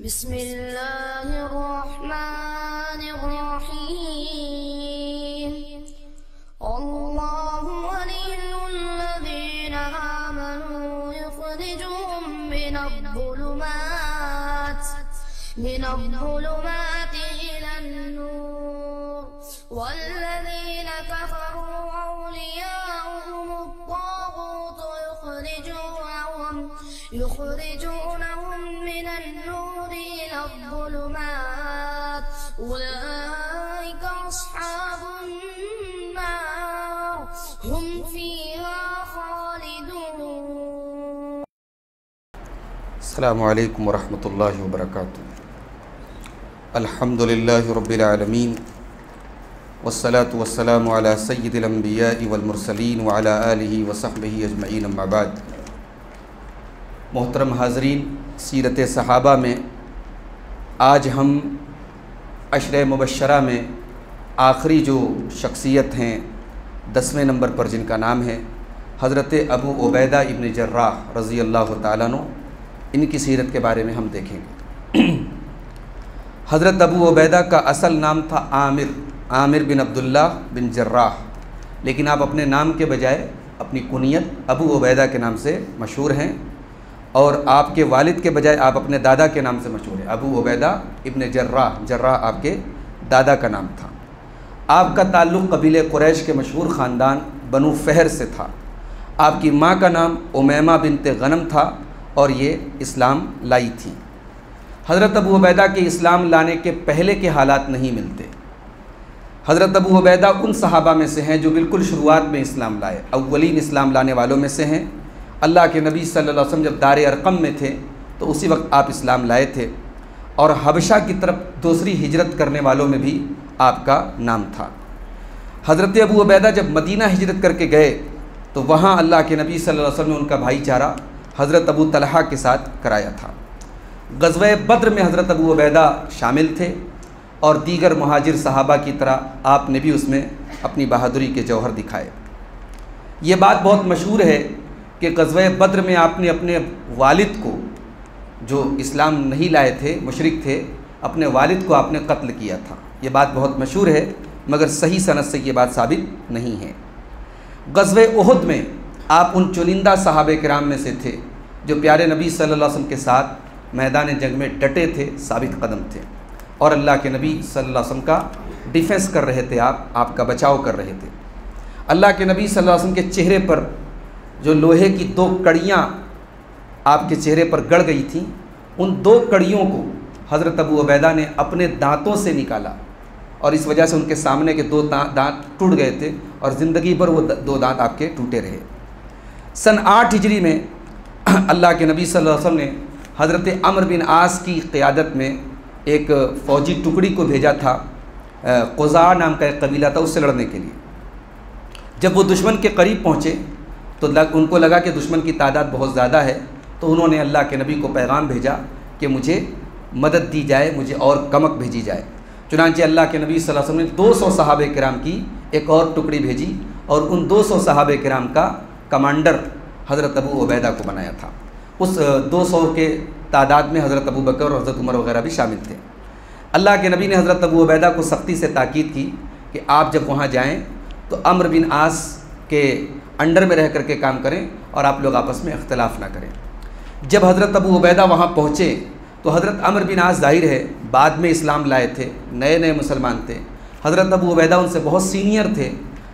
बिस्मिल्लाहिर्रहमानिर्रहीम। अल्लाहु वलियुल्लज़ीना आमनू युख़रिजुहुम मिनज़्ज़ुलुमाति इलन्नूर वल्लज़ीना कफ़रू औलियाउहुमुत्ताग़ूतु युख़रिजूनहुम मिनन्नूरि इलज़्ज़ुलुमात उलाइका अस्हाबुन्नार हुम फ़ीहा ख़ालिदून। अस्सलामु अलैकुम वरहमतुल्लाहि वबरकातुहू। अल्हम्दुलिल्लाहि रब्बिल आलमीन वस्सलातु वस्सलामु अला सय्यिदिल अंबियाइ वल मुरसलीन व अला आलिहि व सहबिहि अजमईन अम्मा बाद। मोहतरम हाज़रीन, सीरत सहाबा में आज हम अशरे मुबश्शरा में आखिरी जो शख्सियत हैं 10वें नंबर पर जिनका नाम है हज़रत अबू उबैदा इब्न जर्राह रज़ी अल्लाह ताला अन्हु, इनकी सीरत के बारे में हम देखेंगे। हज़रत अबू उबैदा का असल नाम था आमिर बिन अब्दुल्लाह बिन जर्राह, लेकिन आप अपने नाम के बजाय अपनी कुनियत अबू उबैदा के नाम से मशहूर हैं और आपके वालिद के बजाय आप अपने दादा के नाम से मशहूर हैं। अबू उबैदा इब्न जर्राह आपके दादा का नाम था। आपका ताल्लुक़ कबीले कुरैश के मशहूर ख़ानदान बनु फ़हर से था। आपकी माँ का नाम उमैमा बिनते गनम था और ये इस्लाम लाई थी। हज़रत अबू उबैदा के इस्लाम लाने के पहले के हालात नहीं मिलते। हज़रत अबू उबैदा उन सहाबा में से हैं जो बिल्कुल शुरुआत में इस्लाम लाए, अव्वलीन इस्लाम लाने वालों में से हैं। अल्लाह के नबी सल्लल्लाहु अलैहि वसल्लम जब दार अरक़म में थे तो उसी वक्त आप इस्लाम लाए थे और हबशा की तरफ दूसरी हिजरत करने वालों में भी आपका नाम था। हज़रत अबू उबैदा जब मदीना हिजरत करके गए तो वहाँ अल्लाह के नबी सल्लल्लाहु अलैहि वसल्लम ने उनका भाईचारा हज़रत अबू तलहा के साथ कराया था। ग़ज़वे बद्र में हज़रत अबू उबैदा शामिल थे और दीगर मुहाजिर सहाबा की तरह आपने भी उसमें अपनी बहादुरी के जौहर दिखाए। ये बात बहुत मशहूर है कि ग़ज़वे बद्र में आपने अपने वालिद को, जो इस्लाम नहीं लाए थे, मुशरिक थे, अपने वालिद को आपने कत्ल किया था। ये बात बहुत मशहूर है मगर सही सनद से ये बात साबित नहीं है। ग़ज़वे उहुद में आप उन चुनिंदा सहाबे किराम में से थे जो प्यारे नबी सल्लल्लाहु अलैहि वसल्लम के साथ मैदान जंग में डटे थे, साबित कदम थे और अल्लाह के नबी सल्लल्लाहु अलैहि वसल्लम का डिफेंस कर रहे थे, आपका बचाव कर रहे थे। अल्लाह के नबी सल्लल्लाहु अलैहि वसल्लम के चेहरे पर जो लोहे की 2 कड़ियाँ आपके चेहरे पर गड़ गई थीं, उन 2 कड़ियों को हज़रत अबू उबैदा ने अपने दांतों से निकाला और इस वजह से उनके सामने के 2 दांत टूट गए थे और ज़िंदगी भर वो 2 दांत आपके टूटे रहे। सन 8 हिजरी में अल्लाह के नबी सल्लल्लाहु अलैहि वसल्लम ने हज़रत अम्र बिन आस की क़ियादत में एक फ़ौजी टुकड़ी को भेजा था। क़ुज़ा नाम का एक कबीला था, उससे लड़ने के लिए। जब वो दुश्मन के करीब पहुँचे तो उनको लगा कि दुश्मन की तादाद बहुत ज़्यादा है, तो उन्होंने अल्लाह के नबी को पैगाम भेजा कि मुझे मदद दी जाए, मुझे और कमक भेजी जाए। चुनांचे अल्लाह के नबी सल्लल्लाहु अलैहि वसल्लम ने 200 सहाबे किराम की एक और टुकड़ी भेजी और उन 200 सहाबे किराम का कमांडर हज़रत अबू उबैदा को बनाया था। उस 200 के तादाद में हज़रत अबू बकर और हज़रत उमर वगैरह भी शामिल थे। अल्लाह के नबी ने हज़रत अबू उबैदा को सख्ती से ताकीद की कि आप जब वहाँ जाएँ तो अम्र बिन आस के अंडर में रह करके काम करें और आप लोग आपस में इख्तलाफ ना करें। जब हज़रत अबू उबैदा वहाँ पहुँचे तो हज़रत अम्र बिन आस ज़ाहिर है बाद में इस्लाम लाए थे, नए नए मुसलमान थे। हज़रत अबू उबैदा उनसे बहुत सीनियर थे।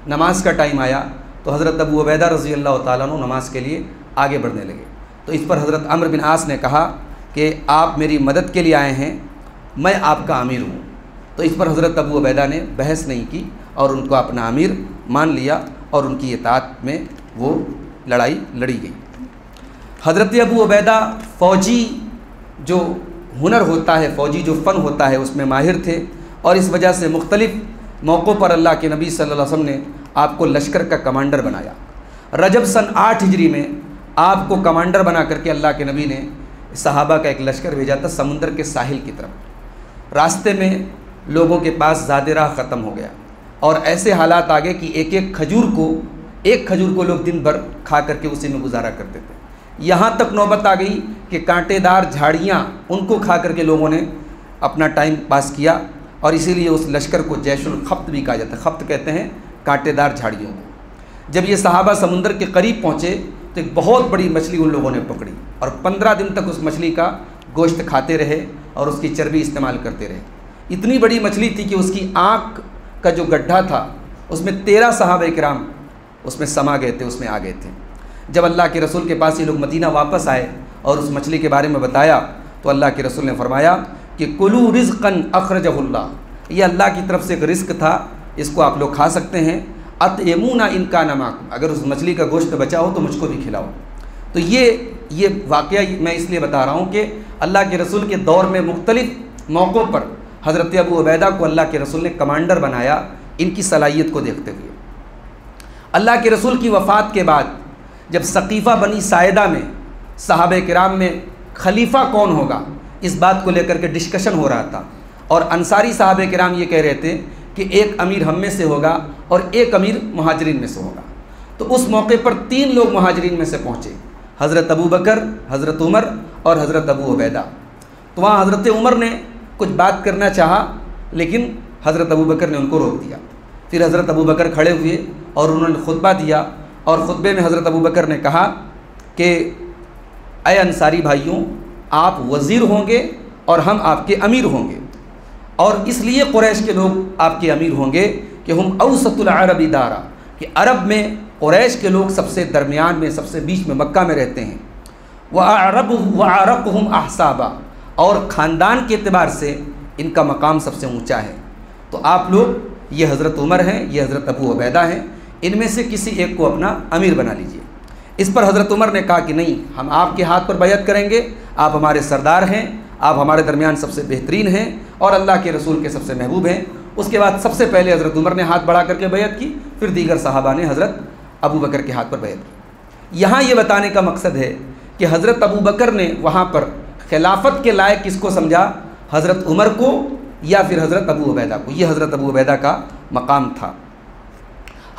नमाज का टाइम आया तो हज़रत अबू उबैदा रज़ी अल्लाह ताला अन्हु नमाज के लिए आगे बढ़ने लगे। तो इस पर हज़रत अम्र बिन आस ने कहा कि आप मेरी मदद के लिए आए हैं, मैं आपका अमीर हूँ। तो इस पर हज़रत अबू उबैदा ने बहस नहीं की और उनको अपना अमीर मान लिया और उनकी इताअत में वो लड़ाई लड़ी गई। हज़रत अबू उबैदा फ़ौजी जो हुनर होता है, फ़ौजी जो फ़न होता है, उसमें माहिर थे और इस वजह से मुख्तलिफ़ मौक़ों पर अल्लाह के नबी सल्लल्लाहु अलैहि वसल्लम ने आपको लश्कर का कमांडर बनाया। रजब सन 8 हिजरी में आपको कमांडर बना करके अल्लाह के नबी ने सहाबा का एक लश्कर भेजा था समुंदर के साहिल की तरफ। रास्ते में लोगों के पास ज़ाद राह ख़त्म हो गया और ऐसे हालात आ गए कि एक खजूर को लोग दिन भर खा करके उसी में गुजारा करते थे। यहाँ तक नौबत आ गई कि कांटेदार झाड़ियाँ उनको खा करके लोगों ने अपना टाइम पास किया, और इसीलिए उस लश्कर को जैशुल खप्त भी कहा जाता है। खप्त कहते हैं कांटेदार झाड़ियों को। जब ये सहाबा समुंदर के करीब पहुँचे तो एक बहुत बड़ी मछली उन लोगों ने पकड़ी, और 15 दिन तक उस मछली का गोश्त खाते रहे और उसकी चर्बी इस्तेमाल करते रहे। इतनी बड़ी मछली थी कि उसकी आँख का जो गड्ढा था उसमें 13 सहाबा किराम उसमें समा गए थे, उसमें आ गए थे। जब अल्लाह के रसूल के पास ये लोग मदीना वापस आए और उस मछली के बारे में बताया तो अल्लाह के रसूल ने फरमाया कि कुलू रिज़्क़न अख़रजहुल्लाह, ये अल्लाह की तरफ से एक रिस्क था, इसको आप लोग खा सकते हैं। अतयमूना इनका नमाक, अगर उस मछली का गोश्त बचा हो तो मुझको भी खिलाओ। तो ये वाक़या मैं इसलिए बता रहा हूँ कि अल्लाह के रसूल के दौर में मुख्तलिफ़ मौक़ों पर हज़रत अबू उबैदा को अल्लाह के रसूल ने कमांडर बनाया, इनकी सलाहियत को देखते हुए। अल्लाह के रसूल की वफ़ात के बाद जब सक़ीफ़ा बनी साइदा में सहाबे किराम में खलीफा कौन होगा, इस बात को लेकर के डिस्कशन हो रहा था, और अंसारी सहाबे किराम ये कह रहे थे कि एक अमीर हम में से होगा और एक अमीर मुहाजिरीन में से होगा। तो उस मौके पर 3 लोग मुहाजिरीन में से पहुँचे, हज़रत अबू बकर, हज़रत उमर और हज़रत अबू उबैदा। तो वहाँ हज़रत उमर ने कुछ बात करना चाहा, लेकिन हज़रत अबू बकर ने उनको रोक दिया। फिर हज़रत अबू बकर खड़े हुए और उन्होंने खुतबा दिया, और ख़ुतबे में हज़रत अबू बकर ने कहा कि अय अंसारी भाइयों, आप वज़ीर होंगे और हम आपके अमीर होंगे, और इसलिए कुरैश के लोग आपके अमीर होंगे कि हम औसतुल अरबी दारा, कि अरब में कुरैश के लोग सबसे दरमियान में, सबसे बीच में, मक्का में रहते हैं। व अरक़हुम अहसाबा, और ख़ानदान के एतबार से इनका मकाम सबसे ऊंचा है। तो आप लोग, ये हज़रत उमर हैं, ये हज़रत अबू उबैदा हैं, इनमें से किसी एक को अपना अमीर बना लीजिए। इस पर हज़रत उमर ने कहा कि नहीं, हम आपके हाथ पर बैअत करेंगे, आप हमारे सरदार हैं, आप हमारे दरमियान सबसे बेहतरीन हैं और अल्लाह के रसूल के सबसे महबूब हैं। उसके बाद सबसे पहले हज़रत उमर ने हाथ बढ़ा करके बैअत की, फिर दीगर सहाबा ने हज़रत अबू बकर के हाथ पर बैअत की। यहाँ ये बताने का मकसद है कि हज़रत अबू बकर ने वहाँ पर खिलाफत के लायक किसको समझा, हज़रत उमर को या फिर हज़रत अबू उबैदा को। ये हज़रत अबू उबैदा का मकाम था।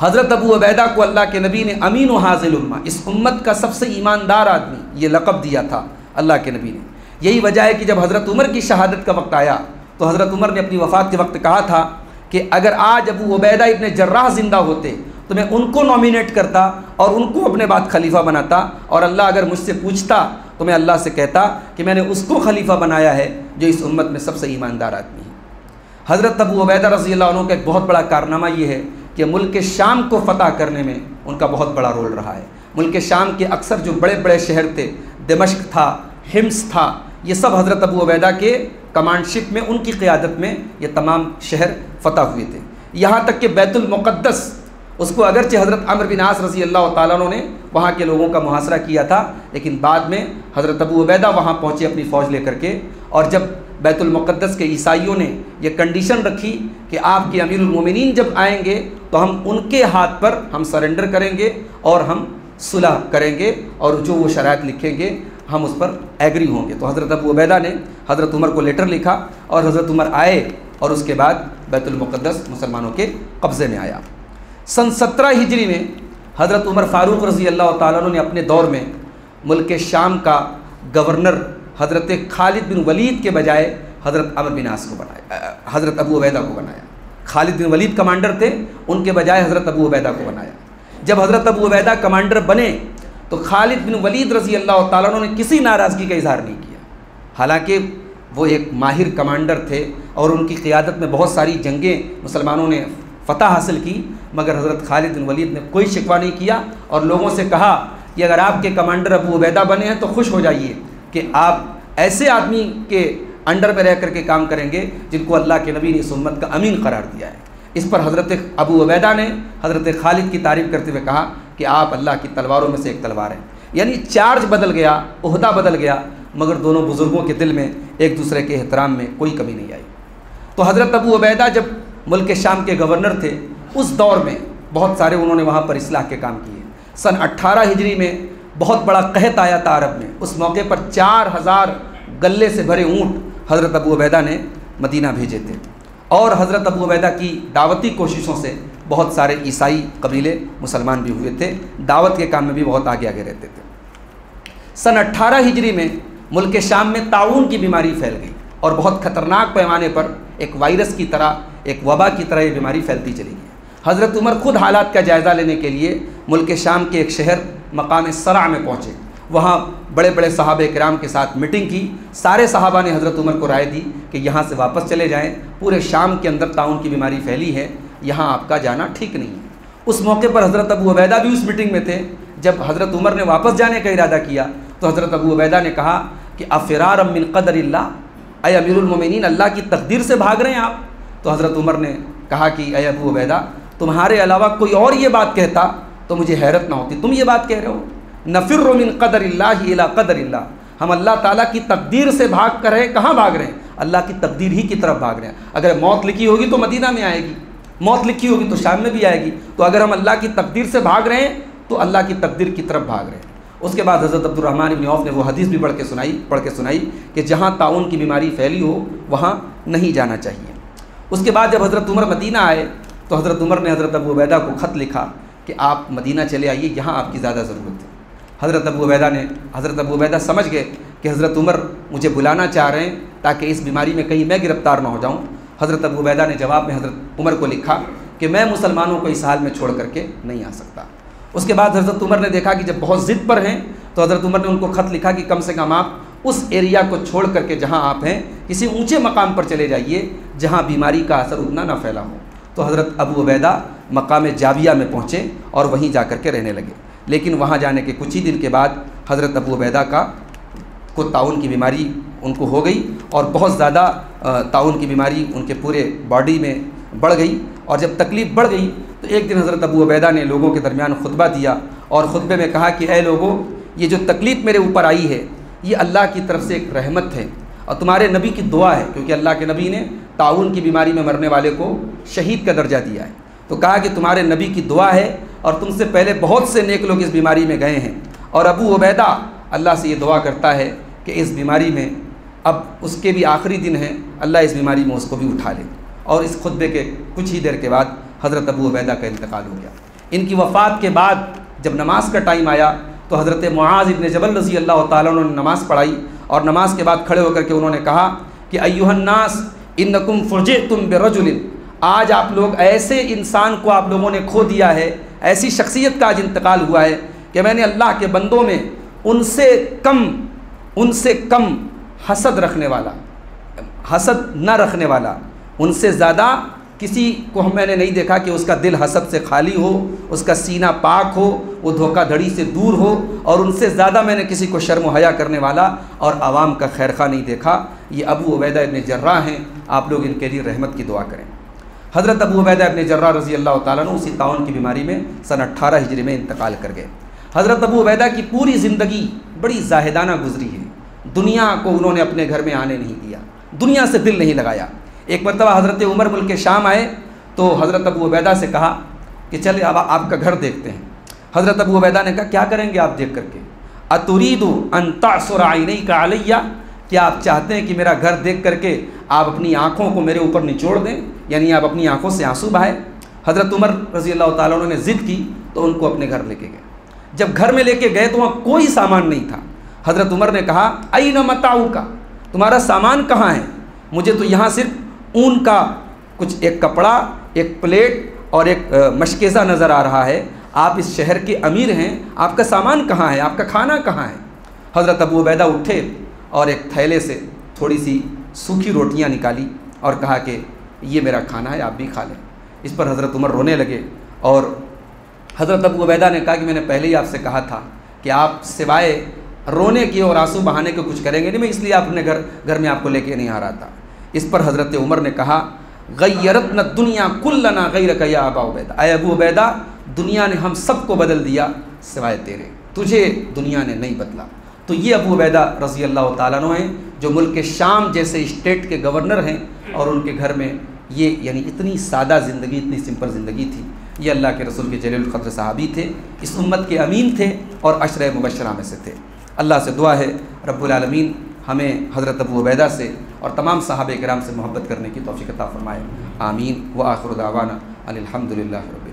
हज़रत अबू उबैदा को अल्लाह के नबी ने अमीन व हाज़िल उम्मा, इस उम्मत का सबसे ईमानदार आदमी, ये लक़ब दिया था अल्लाह के नबी ने। यही वजह है कि जब हज़रत उमर की शहादत का वक्त आया तो हज़रत उमर ने अपनी वफ़ात के वक्त कहा था कि अगर आज अबू उबैदा इब्न जर्राह ज़िंदा होते तो मैं उनको नॉमिनेट करता और उनको अपने बाद खलीफा बनाता, और अल्लाह अगर मुझसे पूछता तो मैं अल्लाह से कहता कि मैंने उसको खलीफा बनाया है जो इस उम्मत में सबसे ईमानदार आदमी है। हज़रत अबू उबैदा रज़ी अल्लाह अन्हु का एक बहुत बड़ा कारनामा ये है कि मुल्क शाम को फ़तह करने में उनका बहुत बड़ा रोल रहा है। मुल्क शाम के अक्सर जो बड़े बड़े शहर थे, दमिश्क था, हिम्स था, ये सब हज़रत अबू उबैदा के कमांडशिप में, उनकी क़ियादत में ये तमाम शहर फ़तह हुए थे। यहाँ तक कि बैतुल मुक़द्दस, उसको अगरचे हज़रत अम्र बिन आस रज़ी अल्लाह तआला अन्हु ने वहाँ के लोगों का मुहासरा किया था, लेकिन बाद में हज़रत अबू उबैदा वहाँ पहुँचे अपनी फ़ौज लेकर के, और जब बैतुल मुक़द्दस के ईसाइयों ने ये कंडीशन रखी कि आपके अमीरुल मोमिनीन जब आएंगे तो हम उनके हाथ पर हम सरेंडर करेंगे और हम सुलह करेंगे, और जो वो शराइत लिखेंगे हम उस पर एग्री होंगे। तो हज़रत अबू उबैदा ने हज़रत उमर को लेटर लिखा और हज़रत उमर आए, और उसके बाद बैतुल मुक़द्दस मुसलमानों के कब्ज़े में आया। सन 17 हिजरी में हज़रत उमर फ़ारूक रज़ी अल्लाह तआला अन्हु ने अपने दौर में मुल्क शाम का गवर्नर हज़रत खालिद बिन वलीद के बजाय हज़रत अम्र बिन आस को बनाया, हज़रत अबू उबैदा को बनाया। खालिद बिन वलीद कमांडर थे, उनके बजाय हज़रत अबू उबैदा को बनाया। जब हज़रत अबू उबैदा कमांडर बने तो खालिद बिन वलीद रज़ी अल्लाह तआला अन्हु ने किसी नाराज़गी का इज़हार नहीं किया। हालांकि वो एक माहिर कमांडर थे और उनकी क़ियादत में बहुत सारी जंगें मुसलमानों ने फ़तह हासिल की, मगर हज़रत खालिद बिन वलीद ने कोई शिकवा नहीं किया और लोगों से कहा कि अगर आपके कमांडर अबू उबैदा बने हैं तो खुश हो जाइए कि आप ऐसे आदमी के अंडर में रह करके काम करेंगे जिनको अल्लाह के नबी ने इस उम्मत का अमीन करार दिया है। इस पर हज़रत अबू उबैदा ने हज़रत खालिद की तारीफ़ करते हुए कहा कि आप अल्लाह की तलवारों में से एक तलवार हैं। यानी चार्ज बदल गया, ओहदा बदल गया, मगर दोनों बुज़ुर्गों के दिल में एक दूसरे के एहतराम में कोई कमी नहीं आई। तो हज़रत अबू उबैदा जब मुल्क शाम के गवर्नर थे, उस दौर में बहुत सारे उन्होंने वहाँ पर इस्लाह के काम किए। सन 18 हिजरी में बहुत बड़ा कहत आया था अरब में। उस मौके पर 4000 गले से भरे ऊँट हज़रत अबू उबैदा ने मदीना भेजे थे, और हज़रत अबू उबैदा की दावती कोशिशों से बहुत सारे ईसाई कबीले मुसलमान भी हुए थे। दावत के काम में भी बहुत आगे आगे रहते थे। सन 18 हिजरी में मुल्क शाम में ताउन की बीमारी फैल गई और बहुत ख़तरनाक पैमाने पर एक वायरस की तरह, एक वबा की तरह ये बीमारी फैलती चली गई। हज़रत उमर ख़ुद हालात का जायज़ा लेने के लिए मुल्क शाम के एक शहर मकाम सरा में पहुँचे। वहाँ बड़े बड़े सहाबे किराम के साथ मीटिंग की। सारे सहाबा ने हज़रत उमर को राय दी कि यहाँ से वापस चले जाएँ, पूरे शाम के अंदर ताउन की बीमारी फैली है, यहाँ आपका जाना ठीक नहीं है। उस मौके पर हज़रत अबू उबैदा भी उस मीटिंग में थे। जब हज़रत उमर ने वापस जाने का इरादा किया तो हज़रत अबू उबैदा ने कहा कि अफ़िरार मिन क़दरिल्लाह, अय अमीरुल मोमिनीन, अल्लाह की तकदीर से भाग रहे हैं आप। तो हज़रत उमर ने कहा कि अय अबू उबैदा, तुम्हारे अलावा कोई और ये बात कहता तो मुझे हैरत ना होती, तुम ये बात कह रहे हो। नफ़िर्रु मिन क़दरिल्लाहि इला क़दरिल्लाह, हम अल्लाह ताला की तकदीर से भाग कर रहे हैं। कहाँ भाग रहे हैं? अल्लाह की तकदीर ही की तरफ भाग रहे हैं। अगर मौत लिखी होगी तो मदीना में आएगी, मौत लिखी होगी तो शाम में भी आएगी। तो अगर हम अल्लाह की तकदीर से भाग रहे हैं तो अल्लाह की तकदीर की तरफ भाग रहे हैं। उसके बाद हज़रत अब्दुर्रहमान इब्न औफ़ ने वो हदीस भी पढ़ के सुनाई कि जहाँ ताउन की बीमारी फैली हो वहाँ नहीं जाना चाहिए। उसके बाद जब हज़रत उमर मदीना आए तो हज़रत उमर ने हज़रत अबू उबैदा को ख़त लिखा कि आप मदीना चले आइए, यहाँ आपकी ज़्यादा ज़रूरत है। हज़रत अबू उबैदा समझ गए कि हज़रत उमर मुझे बुलाना चाह रहे हैं ताकि इस बीमारी में कहीं मैं गिरफ़्तार ना हो जाऊँ। हज़रत अबू उबैदा ने जवाब में हज़रत उमर को लिखा कि मैं मुसलमानों को इस हाल में छोड़ करके नहीं आ सकता। उसके बाद हज़रत उमर ने देखा कि जब बहुत ज़िद पर हैं तो हज़रत उमर ने उनको ख़त लिखा कि कम से कम आप उस एरिया को छोड़ करके जहाँ आप हैं किसी ऊंचे मकाम पर चले जाइए जहाँ बीमारी का असर उतना ना फैला हो। तो हज़रत अबू उबैदा मकाम जाबिया में पहुँचे और वहीं जा कर के रहने लगे। लेकिन वहाँ जाने के कुछ ही दिन के बाद हज़रत अबू उबैदा को ताउन की बीमारी उनको हो गई और बहुत ज़्यादा ताउन की बीमारी उनके पूरे बॉडी में बढ़ गई। और जब तकलीफ़ बढ़ गई तो एक दिन हज़रत अबू उबैदा ने लोगों के दरमियान खुतबा दिया और ख़ुतबे में कहा कि ऐ लोगों, ये जो तकलीफ़ मेरे ऊपर आई है ये अल्लाह की तरफ से एक रहमत है और तुम्हारे नबी की दुआ है, क्योंकि अल्लाह के नबी ने ताउन की बीमारी में मरने वाले को शहीद का दर्जा दिया है। तो कहा कि तुम्हारे नबी की दुआ है और तुमसे पहले बहुत से नेक लोग इस बीमारी में गए हैं और अबू उबैदा अल्लाह से ये दुआ करता है कि इस बीमारी में अब उसके भी आखिरी दिन हैं, अल्लाह इस बीमारी में उसको भी उठा ले। और इस खुतबे के कुछ ही देर के बाद हज़रत अबू उबैदा का इंतकाल हो गया। इनकी वफ़ात के बाद जब नमाज का टाइम आया तो हज़रत मुआज़ इब्न जबल रज़ी अल्लाह ताला अन्हु ने नमाज़ पढ़ाई और नमाज के बाद खड़े होकर के उन्होंने कहा कि अय्युहन्नास इन्नकुम फुरजितुम बिरजुलिन, आज आप लोग ऐसे इंसान को आप लोगों ने खो दिया है, ऐसी शख्सियत का आज इंतकाल हुआ है कि मैंने अल्लाह के बंदों में उनसे कम हसद रखने वाला, हसद न रखने वाला, उनसे ज़्यादा किसी को मैंने नहीं देखा कि उसका दिल हसद से खाली हो, उसका सीना पाक हो, वो धोखाधड़ी से दूर हो। और उनसे ज़्यादा मैंने किसी को शर्म व हया करने वाला और आवाम का खैरखा नहीं देखा। ये अबू उबैदा इब्न जर्राह हैं, आप लोग इनके लिए रहमत की दुआ करें। हज़रत अबू उबैदा इब्न जर्राह रज़ी अल्लाह ताला अन्हु उसी ताउन की बीमारी में सन 18 हिजरी में इंतकाल कर गए। हज़रत अबू उबैदा की पूरी ज़िंदगी बड़ी ज़ाहिदाना गुजरी है। दुनिया को उन्होंने अपने घर में आने नहीं दिया, दुनिया से दिल नहीं लगाया। एक मरतबा हज़रत उमर मुल्क शाम आए तो हज़रत अबू उबैदा से कहा कि चले अब आपका घर देखते हैं। हज़रत अबू उबैदा ने कहा क्या करेंगे आप देख करके? अतुरीदु अन तासुर ऐनैका अलैया, क्या आप चाहते हैं कि मेरा घर देख करके आप अपनी आँखों को मेरे ऊपर निचोड़ दें, यानी आप अपनी आँखों से आंसू बहाएं? हज़रत उमर रज़ी अल्लाह ताला अन्हु ने ज़िद की तो उनको अपने घर लेके गए। जब घर में लेके गए तो वहाँ कोई सामान नहीं था। हज़रत उमर ने कहा ऐन मताउका, तुम्हारा सामान कहाँ है? मुझे तो यहाँ सिर्फ ऊन का कुछ एक कपड़ा, एक प्लेट और एक मशकेज़ा नज़र आ रहा है। आप इस शहर के अमीर हैं, आपका सामान कहाँ है, आपका खाना कहाँ है? हज़रत अबू उबैदा उठे और एक थैले से थोड़ी सी सूखी रोटियां निकाली और कहा कि ये मेरा खाना है, आप भी खा लें। इस पर हज़रत उमर रोने लगे और हज़रत अबू उबैदा ने कहा कि मैंने पहले ही आपसे कहा था कि आप सिवाय रोने की और आंसू बहाने के कुछ करेंगे नहीं, मैं इसलिए अपने घर में आपको लेके नहीं आ रहा था। इस पर हज़रत उमर ने कहा गय्यरतन दुनिया कुल्लना गैरक या अबा उबैदा, अय अबू उबैदा, दुनिया ने हम सबको बदल दिया सिवाय तेरे, तुझे दुनिया ने नहीं बदला। तो ये अबू उबैदा रज़ी अल्लाह ताला अन्हु हैं जो मुल्क शाम जैसे स्टेट के गवर्नर हैं और उनके घर में ये यानी इतनी सादा ज़िंदगी, इतनी सिंपल ज़िंदगी थी। ये अल्लाह के रसूल के जलील क़द्र सहाबी थे, इस उम्मत के अमीन थे और अशरे मुबशरा में से थे। अल्लाह से दुआ है रब्बुल आलमीन हमें हज़रत अबू उबैदा से और तमाम सहाबे किराम से मोहब्बत करने की तौफ़ीक़ अता फ़रमाए। आमीन व आखिर दावाना अनिल हम्दुलिल्लाहि रब्बिल